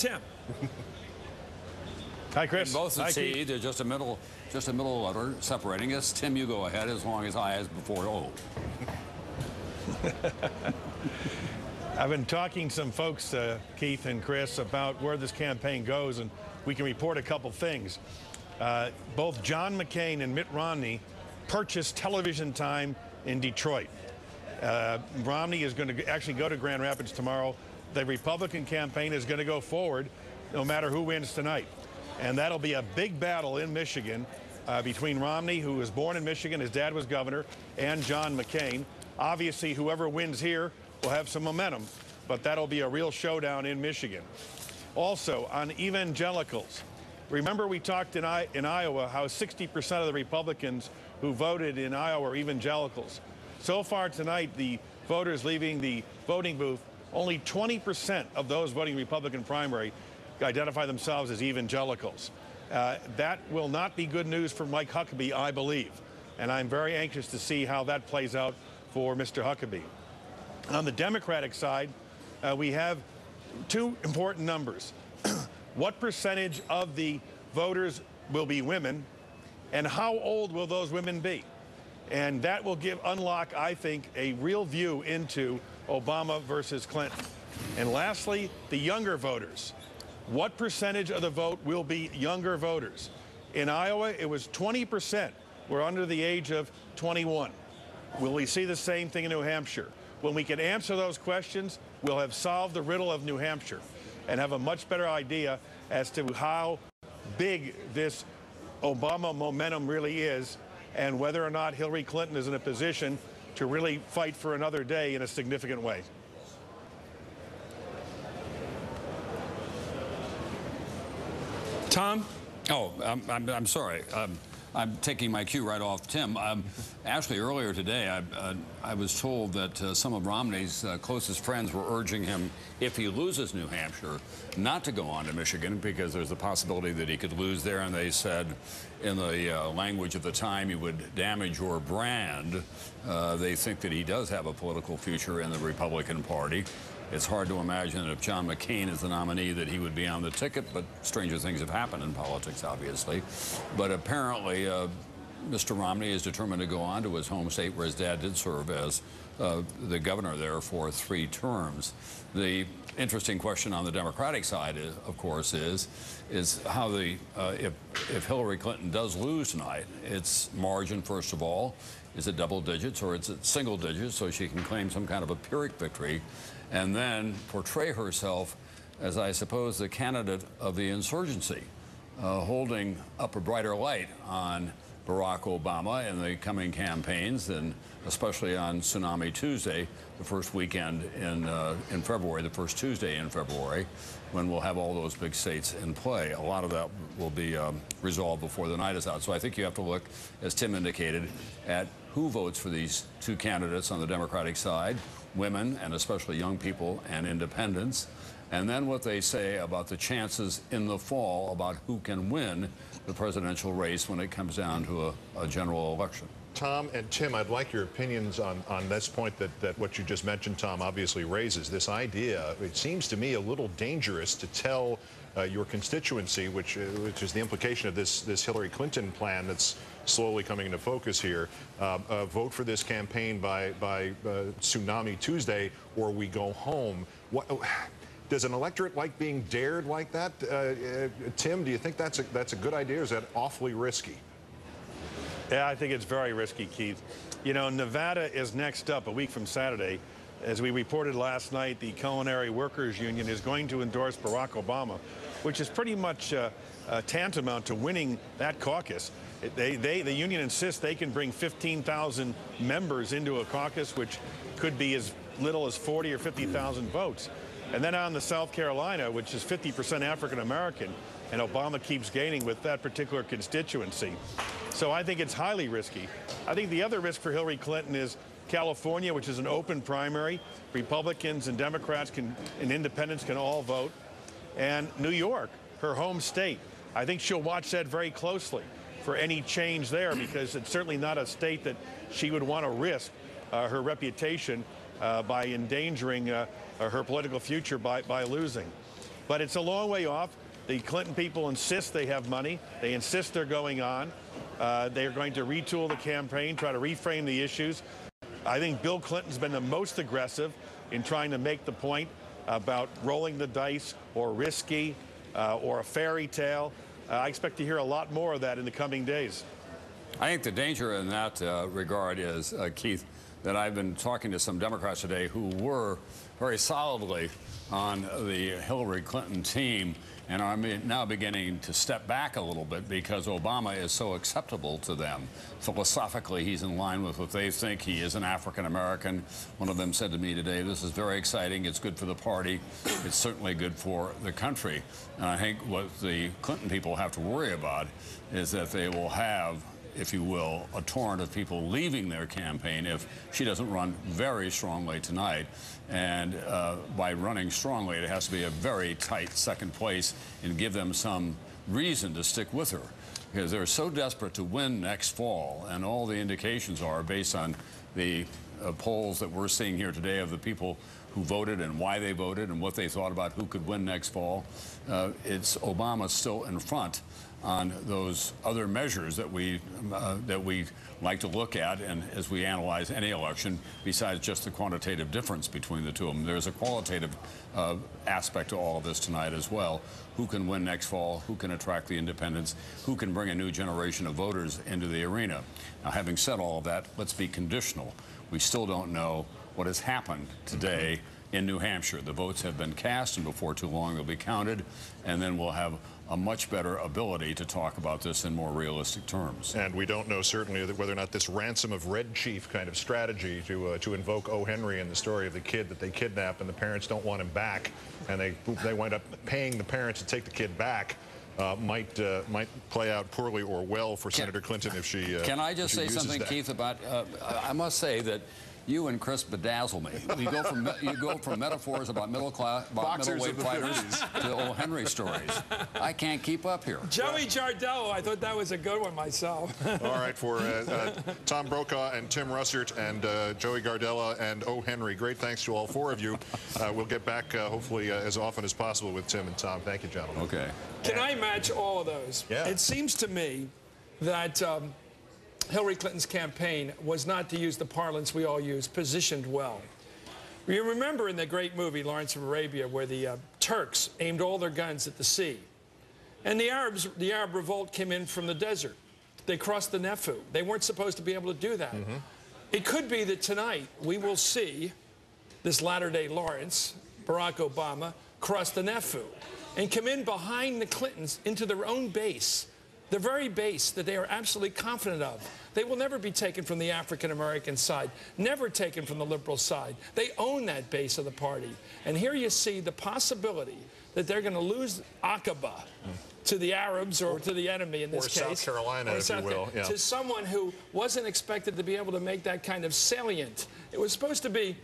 Tim. Hi, Chris. And both Hi, at T. Keith. There's just a middle letter separating us. Tim, you go ahead as long as I is before O. I've been talking to some folks, Keith and Chris, about where this campaign goes, and we can report a couple things. Both John McCain and Mitt Romney purchased television time in Detroit. Romney is going to actually go to Grand Rapids tomorrow. The Republican campaign is going to go forward no matter who wins tonight. And that'll be a big battle in Michigan between Romney, who was born in Michigan, his dad was governor, and John McCain. Obviously, whoever wins here will have some momentum, but that'll be a real showdown in Michigan. Also, on evangelicals, remember we talked in Iowa how 60% of the Republicans who voted in Iowa are evangelicals. So far tonight, the voters leaving the voting booth, only 20% of those voting Republican primary identify themselves as evangelicals. That will not be good news for Mike Huckabee, I believe. And I'm very anxious to see how that plays out for Mr. Huckabee. On the Democratic side, we have two important numbers. What percentage of the voters will be women, and how old will those women be? And that will unlock, I think, a real view into Obama versus Clinton. And lastly, the younger voters. What percentage of the vote will be younger voters? In Iowa, it was 20% were under the age of 21. Will we see the same thing in New Hampshire? When we can answer those questions, we'll have solved the riddle of New Hampshire and have a much better idea as to how big this Obama momentum really is and whether or not Hillary Clinton is in a position to really fight for another day in a significant way. Tom? Oh, I'm sorry. I'm taking my cue right off Tim. Actually, earlier today, I was told that some of Romney's closest friends were urging him, if he loses New Hampshire, not to go on to Michigan because there's the possibility that he could lose there. And they said, in the language of the time, he would damage your brand. They think that he does have a political future in the Republican Party. It's hard to imagine that if John McCain is the nominee that he would be on the ticket, but stranger things have happened in politics, obviously. But apparently, Mr. Romney is determined to go on to his home state where his dad did serve as the governor there for 3 terms. The interesting question on the Democratic side, of course, is how if Hillary Clinton does lose tonight, its margin, first of all, is it double digits or is it single digits so she can claim some kind of a Pyrrhic victory and then portray herself as, I suppose, the candidate of the insurgency, holding up a brighter light on Barack Obama in the coming campaigns, and especially on Tsunami Tuesday, the first weekend in February, the first Tuesday in February, when we'll have all those big states in play. A lot of that will be resolved before the night is out. So I think you have to look, as Tim indicated, at who votes for these 2 candidates on the Democratic side, women and especially young people and independents, and then what they say about the chances in the fall about who can win the presidential race when it comes down to a general election. Tom and Tim, I'd like your opinions on this point that what you just mentioned, Tom, obviously raises. This idea, it seems to me a little dangerous to tell your constituency, which is the implication of this Hillary Clinton plan that's slowly coming into focus here, vote for this campaign by Tsunami Tuesday or we go home. Does an electorate like being dared like that? Tim, do you think that's a good idea, or is that awfully risky? Yeah, I think it's very risky, Keith. You know, Nevada is next up a week from Saturday. As we reported last night, the Culinary Workers Union is going to endorse Barack Obama, which is pretty much tantamount to winning that caucus. The union insists they can bring 15,000 members into a caucus, which could be as little as 40 or 50,000 votes. And then on the South Carolina, which is 50% African American, and Obama keeps gaining with that particular constituency. So I think it's highly risky. I think the other risk for Hillary Clinton is California, which is an open primary. Republicans and Democrats and independents can all vote. And New York, her home state. I think she'll watch that very closely for any change there, because it's certainly not a state that she would want to risk her reputation by endangering her political future by losing. But it's a long way off. The Clinton people insist they have money. They insist they're going on. They are going to retool the campaign, try to reframe the issues. I think Bill Clinton's been the most aggressive in trying to make the point about rolling the dice or risky or a fairy tale. I expect to hear a lot more of that in the coming days. I think the danger in that regard is, Keith, that I've been talking to some Democrats today who were very solidly on the Hillary Clinton team and are now beginning to step back a little bit because Obama is so acceptable to them. Philosophically, he's in line with what they think. He is an African-American. One of them said to me today, this is very exciting. It's good for the party. It's certainly good for the country. And I think what the Clinton people have to worry about is that they will have, if you will, a torrent of people leaving their campaign if she doesn't run very strongly tonight. And by running strongly, it has to be a very tight second place and give them some reason to stick with her, because they're so desperate to win next fall. And all the indications are, based on the polls that we're seeing here today of the people who voted and why they voted and what they thought about who could win next fall, it's Obama still in front on those other measures that we like to look at, and as we analyze any election, besides just the quantitative difference between the two of them. There's a qualitative aspect to all of this tonight as well. Who can win next fall? Who can attract the independents? Who can bring a new generation of voters into the arena? Now, having said all of that, let's be conditional. We still don't know what has happened today in New Hampshire. The votes have been cast, and before too long they'll be counted, and then we'll have a much better ability to talk about this in more realistic terms. And we don't know certainly whether or not this ransom of Red Chief kind of strategy to invoke O. Henry and the story of the kid that they kidnap and the parents don't want him back, and they wind up paying the parents to take the kid back, might play out poorly or well for Senator Clinton if she Can I just say something, Keith, about I must say that you and Chris bedazzle me. You go from metaphors about middleweight fighters to O. Henry stories. I can't keep up here. Joey Jardello, I thought that was a good one myself. All right, for Tom Brokaw and Tim Russert and Joey Gardella and O. Henry, great thanks to all four of you. We'll get back hopefully as often as possible with Tim and Tom. Thank you, gentlemen. Okay. Can I match all of those? Yeah. It seems to me that Hillary Clinton's campaign was, not to use the parlance we all use, positioned well. You remember in the great movie Lawrence of Arabia where the Turks aimed all their guns at the sea, and the Arab revolt came in from the desert. They crossed the Nefu. They weren't supposed to be able to do that. It could be that tonight we will see this latter-day Lawrence, Barack Obama, cross the Nefu and come in behind the Clintons into their own base, the very base that they are absolutely confident of. They will never be taken from the African-American side, never taken from the liberal side. They own that base of the party. And here you see the possibility that they're going to lose Aqaba to the Arabs or to the enemy in this case. Or South Carolina, if you will. Yeah. To someone who wasn't expected to be able to make that kind of salient. It was supposed to be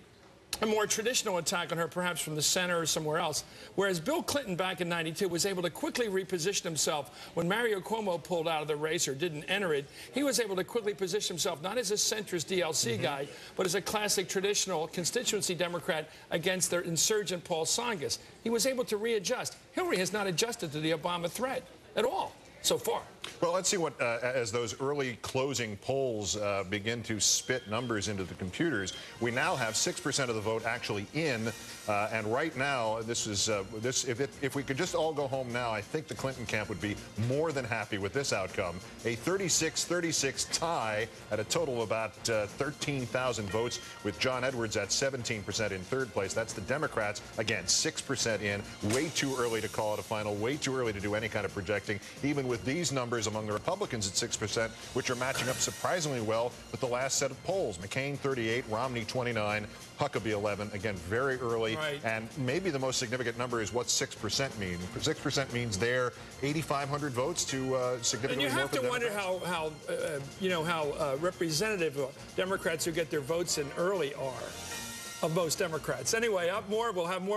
a more traditional attack on her, perhaps from the center or somewhere else. Whereas Bill Clinton back in '92 was able to quickly reposition himself. When Mario Cuomo pulled out of the race or didn't enter it, he was able to quickly position himself not as a centrist DLC guy, but as a classic traditional constituency Democrat against their insurgent Paul Tsongas. He was able to readjust. Hillary has not adjusted to the Obama threat at all so far. Well, let's see what, as those early closing polls begin to spit numbers into the computers, we now have 6% of the vote actually in, and right now, this is if we could just all go home now, I think the Clinton camp would be more than happy with this outcome. A 36-36 tie at a total of about 13,000 votes, with John Edwards at 17% in third place. That's the Democrats, again, 6% in. Way too early to call it a final, way too early to do any kind of projecting, even with these numbers among the Republicans at 6%, which are matching up surprisingly well with the last set of polls. McCain 38, Romney 29, Huckabee 11. Again, very early. Right. And maybe the most significant number is what 6% mean. 6% means they're 8,500 votes to significantly more. And you have to wonder how representative Democrats who get their votes in early are of most Democrats. Anyway, up more. We'll have more.